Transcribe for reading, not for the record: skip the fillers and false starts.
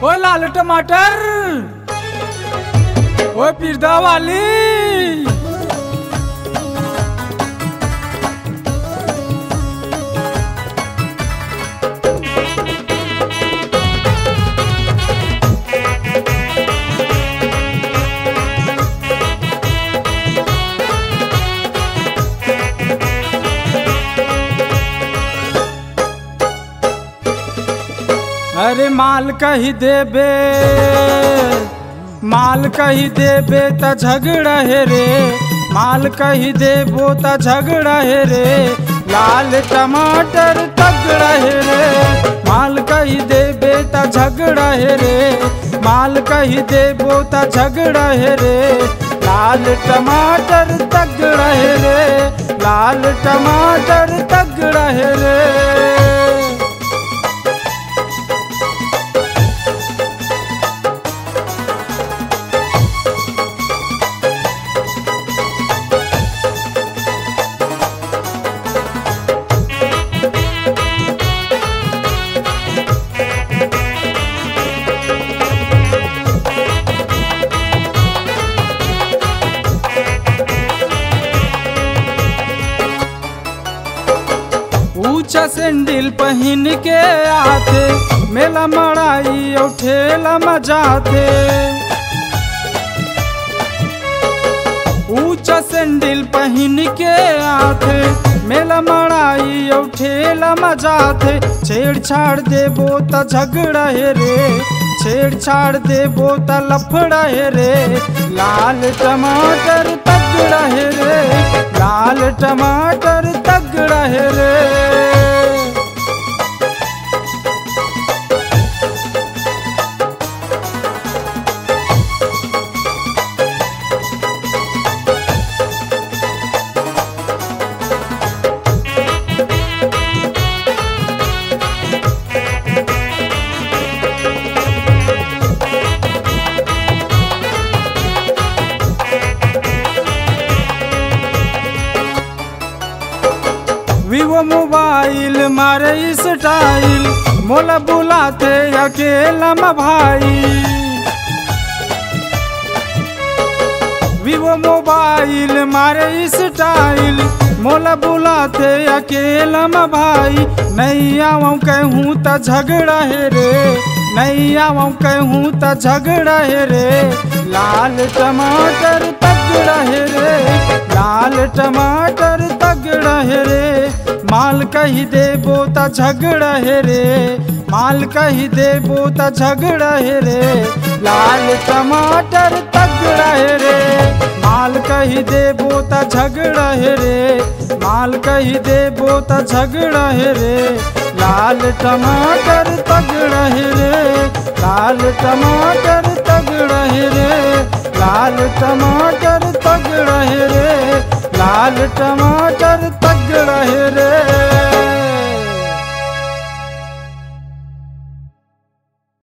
ओ लाल टमाटर, ओ पिरदा वाली। अरे माल कही देबे, माल कही देबे त झगड़ा है रे, माल कही देबो त झगड़ा है रे। लाल टमाटर तगड़ा है रे, माल कही देबे त झगड़ा है रे, माल कही देबो त झगड़ा है रे। लाल टमाटर तगड़ा है रे, लाल टमाटर तगड़ा है रे। ऊंचा सैंडल पहन के आते, मेला मड़ाई और ठेला मजाते। ऊंचा सैंडल पहन के आते, मेला मड़ाई और ठेला मजाते। छेड़छाड़ देबो त झगड़ा है रे, छेड़छाड़ देबो त लफड़ा है रे। लाल टमाटर तगड़ा है रे, लाल टमाटर तगड़ा है रे। वीवो मोबाइल मारे स्टाइल, मोला बुलाते अकेला म भाई। वीवो मोबाइल मारे स्टाइल, मोला बुलाते अकेला म भाई। नहीं आऊँ कहूँ त झगड़ा है रे, नहीं आऊँ कहूँ त झगड़ा है रे। लाल टमाटर तगड़ा है रे, लाल टमाटर तगड़ा है रे। माल कही देबो त झगड़ा है रे, माल कही देबो त झगड़ा है रे। लाल टमाटर तगड़ा है रे, माल कही देबो त झगड़ा है रे, माल कही देबो त झगड़ा है रे। लाल टमाटर तगड़ा है रे, लाल टमाटर तगड़ा है रे, लाल टमाटर तगड़ा है रे, लाल टमाटर तगड़ा है रे।